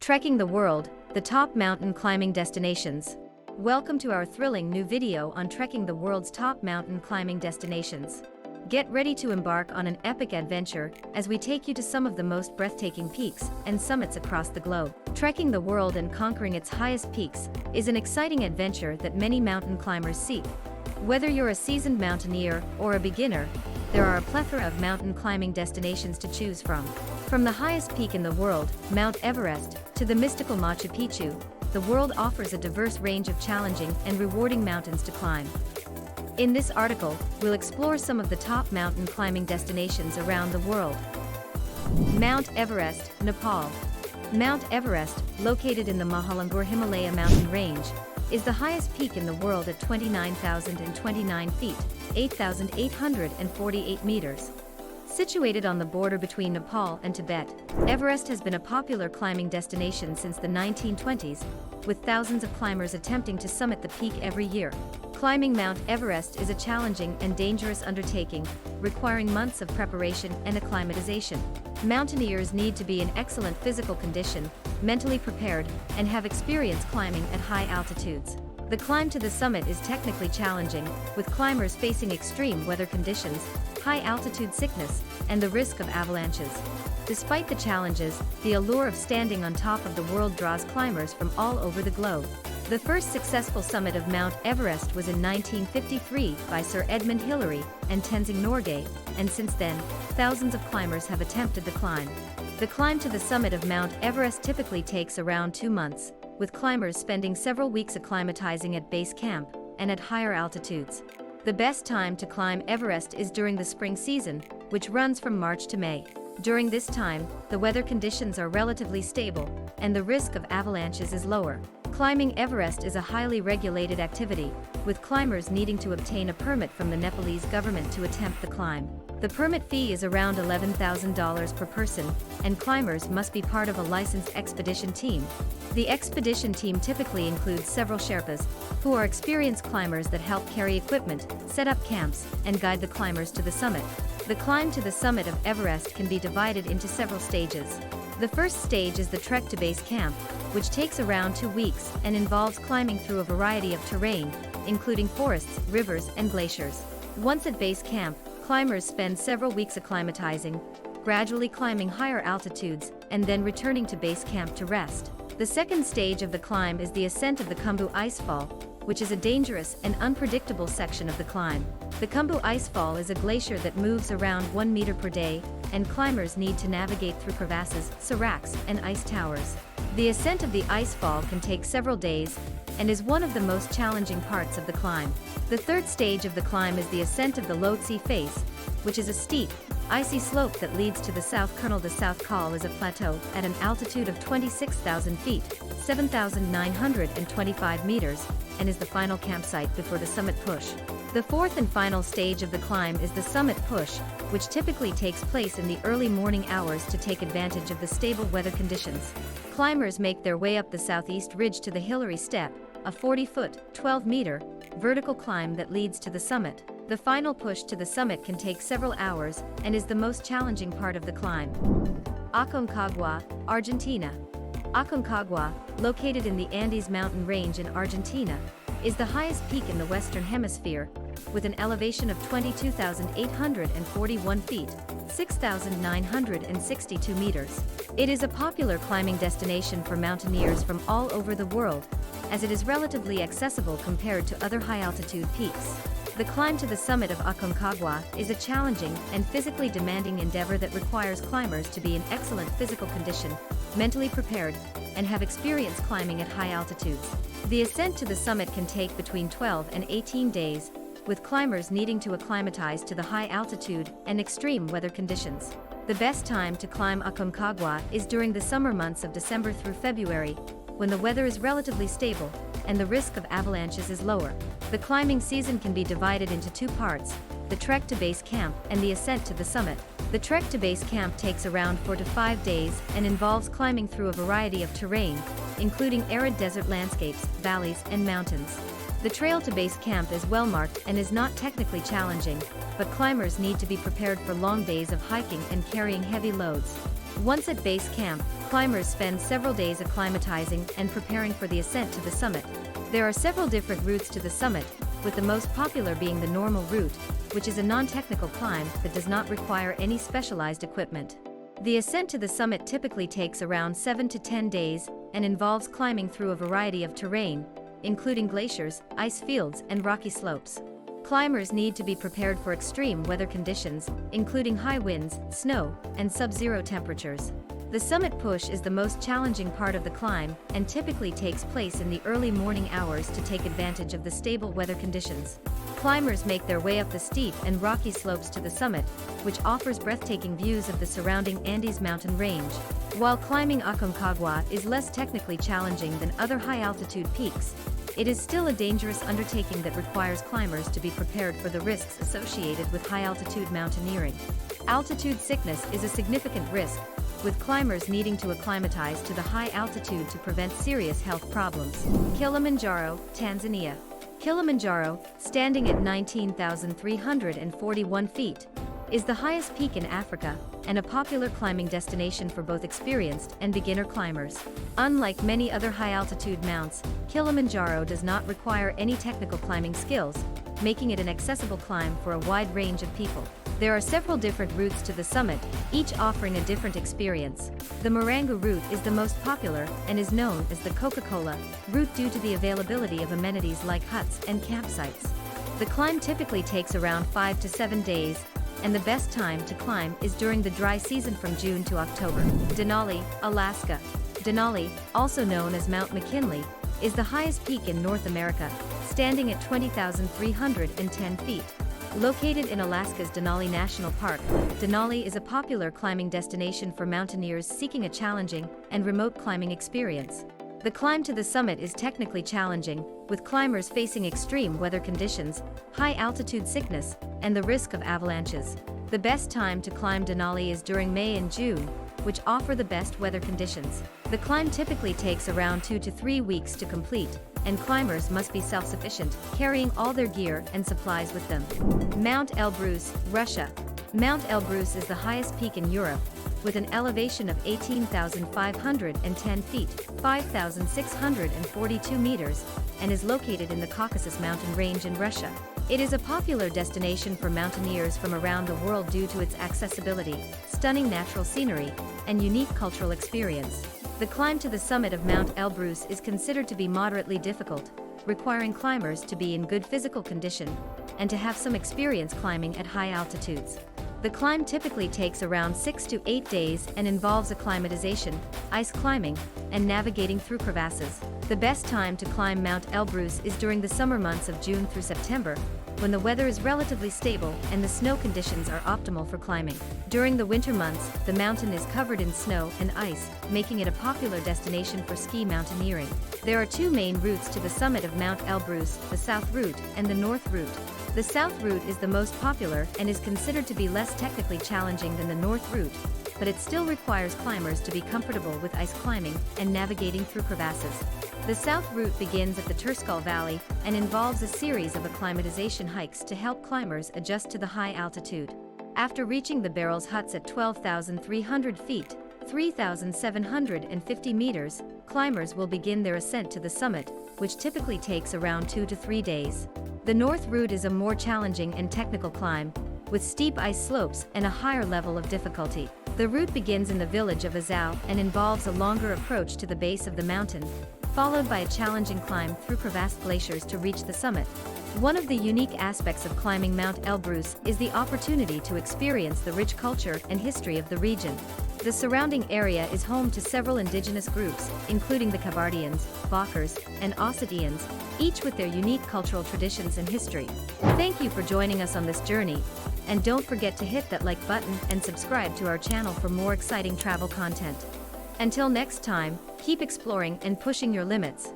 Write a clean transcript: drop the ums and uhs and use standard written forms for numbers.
Trekking the world, the top mountain climbing destinations. Welcome to our thrilling new video on trekking the world's top mountain climbing destinations. Get ready to embark on an epic adventure as we take you to some of the most breathtaking peaks and summits across the globe. Trekking the world and conquering its highest peaks is an exciting adventure that many mountain climbers seek. Whether you're a seasoned mountaineer or a beginner, there are a plethora of mountain climbing destinations to choose from. From the highest peak in the world, Mount Everest, to the mystical Machu Picchu, the world offers a diverse range of challenging and rewarding mountains to climb. In this article, we'll explore some of the top mountain climbing destinations around the world. Mount Everest, Nepal. Mount Everest, located in the Mahalangur Himalaya mountain range, is the highest peak in the world at 29,029 feet, 8,848 meters. Situated on the border between Nepal and Tibet, Everest has been a popular climbing destination since the 1920s, with thousands of climbers attempting to summit the peak every year. Climbing Mount Everest is a challenging and dangerous undertaking, requiring months of preparation and acclimatization. Mountaineers need to be in excellent physical condition, mentally prepared, and have experience climbing at high altitudes. The climb to the summit is technically challenging, with climbers facing extreme weather conditions, high-altitude sickness, and the risk of avalanches. Despite the challenges, the allure of standing on top of the world draws climbers from all over the globe. The first successful summit of Mount Everest was in 1953 by Sir Edmund Hillary and Tenzing Norgay, and since then, thousands of climbers have attempted the climb. The climb to the summit of Mount Everest typically takes around 2 months, with climbers spending several weeks acclimatizing at base camp and at higher altitudes. The best time to climb Everest is during the spring season, which runs from March to May. During this time, the weather conditions are relatively stable, and the risk of avalanches is lower. Climbing Everest is a highly regulated activity, with climbers needing to obtain a permit from the Nepalese government to attempt the climb. The permit fee is around $11,000 per person, and climbers must be part of a licensed expedition team. The expedition team typically includes several Sherpas, who are experienced climbers that help carry equipment, set up camps, and guide the climbers to the summit. The climb to the summit of Everest can be divided into several stages. The first stage is the trek to base camp, which takes around 2 weeks and involves climbing through a variety of terrain, including forests, rivers, and glaciers. Once at base camp, climbers spend several weeks acclimatizing, gradually climbing higher altitudes, and then returning to base camp to rest. The second stage of the climb is the ascent of the Khumbu Icefall, which is a dangerous and unpredictable section of the climb. The Khumbu Icefall is a glacier that moves around 1 meter per day, and climbers need to navigate through crevasses, seracs, and ice towers. The ascent of the icefall can take several days, and is one of the most challenging parts of the climb. The third stage of the climb is the ascent of the Lhotse Face, which is a steep, icy slope that leads to the South Colonel. The South Col is a plateau at an altitude of 26,000 feet, 7,925 meters, and is the final campsite before the summit push. The fourth and final stage of the climb is the summit push, which typically takes place in the early morning hours to take advantage of the stable weather conditions. Climbers make their way up the southeast ridge to the Hillary Step, a 40-foot, 12-meter, vertical climb that leads to the summit. The final push to the summit can take several hours and is the most challenging part of the climb. Aconcagua, Argentina. Aconcagua, located in the Andes mountain range in Argentina, is the highest peak in the Western Hemisphere, with an elevation of 22,841 feet, 6,962 meters. It is a popular climbing destination for mountaineers from all over the world, as it is relatively accessible compared to other high-altitude peaks. The climb to the summit of Aconcagua is a challenging and physically demanding endeavor that requires climbers to be in excellent physical condition, mentally prepared, and have experience climbing at high altitudes. The ascent to the summit can take between 12 and 18 days, with climbers needing to acclimatize to the high altitude and extreme weather conditions. The best time to climb Aconcagua is during the summer months of December through February, when the weather is relatively stable and the risk of avalanches is lower. The climbing season can be divided into 2 parts: the trek to base camp and the ascent to the summit. The trek to base camp takes around 4 to 5 days and involves climbing through a variety of terrain, including arid desert landscapes, valleys, and mountains. The trail to base camp is well marked and is not technically challenging, but climbers need to be prepared for long days of hiking and carrying heavy loads. Once at base camp, climbers spend several days acclimatizing and preparing for the ascent to the summit. There are several different routes to the summit, with the most popular being the normal route, which is a non-technical climb that does not require any specialized equipment. The ascent to the summit typically takes around 7 to 10 days and involves climbing through a variety of terrain, including glaciers, ice fields, and rocky slopes. Climbers need to be prepared for extreme weather conditions, including high winds, snow, and sub-zero temperatures. The summit push is the most challenging part of the climb and typically takes place in the early morning hours to take advantage of the stable weather conditions. Climbers make their way up the steep and rocky slopes to the summit, which offers breathtaking views of the surrounding Andes mountain range. While climbing Aconcagua is less technically challenging than other high-altitude peaks, it is still a dangerous undertaking that requires climbers to be prepared for the risks associated with high-altitude mountaineering. Altitude sickness is a significant risk, with climbers needing to acclimatize to the high altitude to prevent serious health problems. Kilimanjaro, Tanzania. Kilimanjaro, standing at 19,341 feet, is the highest peak in Africa and a popular climbing destination for both experienced and beginner climbers. Unlike many other high-altitude mounts, Kilimanjaro does not require any technical climbing skills, making it an accessible climb for a wide range of people. There are several different routes to the summit, each offering a different experience. The Marangu route is the most popular and is known as the Coca-Cola route due to the availability of amenities like huts and campsites. The climb typically takes around 5 to 7 days, and the best time to climb is during the dry season from June to October. Denali, Alaska. Denali, also known as Mount McKinley, is the highest peak in North America, standing at 20,310 feet. Located in Alaska's Denali National Park, Denali is a popular climbing destination for mountaineers seeking a challenging and remote climbing experience. The climb to the summit is technically challenging, with climbers facing extreme weather conditions, high-altitude sickness, and the risk of avalanches. The best time to climb Denali is during May and June, which offer the best weather conditions. The climb typically takes around 2 to 3 weeks to complete, and climbers must be self-sufficient, carrying all their gear and supplies with them. Mount Elbrus, Russia. Mount Elbrus is the highest peak in Europe, with an elevation of 18,510 feet, 5,642 meters, and is located in the Caucasus mountain range in Russia. It is a popular destination for mountaineers from around the world due to its accessibility, stunning natural scenery, and unique cultural experience. The climb to the summit of Mount Elbrus is considered to be moderately difficult, requiring climbers to be in good physical condition and to have some experience climbing at high altitudes. The climb typically takes around 6 to 8 days and involves acclimatization, ice climbing, and navigating through crevasses. The best time to climb Mount Elbrus is during the summer months of June through September, when the weather is relatively stable and the snow conditions are optimal for climbing. During the winter months, the mountain is covered in snow and ice, making it a popular destination for ski mountaineering. There are two main routes to the summit of Mount Elbrus, the South Route and the North Route. The South Route is the most popular and is considered to be less technically challenging than the North Route, but it still requires climbers to be comfortable with ice climbing and navigating through crevasses. The South Route begins at the Turskal Valley and involves a series of acclimatization hikes to help climbers adjust to the high altitude. After reaching the Barrels huts at 12,300 feet, 3,750 meters, climbers will begin their ascent to the summit, which typically takes around 2 to 3 days. The North Route is a more challenging and technical climb, with steep ice slopes and a higher level of difficulty. The route begins in the village of Azau and involves a longer approach to the base of the mountain, followed by a challenging climb through crevassed glaciers to reach the summit. One of the unique aspects of climbing Mount Elbrus is the opportunity to experience the rich culture and history of the region. The surrounding area is home to several indigenous groups, including the Kabardians, Bakers, and Ossetians, each with their unique cultural traditions and history. Thank you for joining us on this journey, and don't forget to hit that like button and subscribe to our channel for more exciting travel content. Until next time, keep exploring and pushing your limits.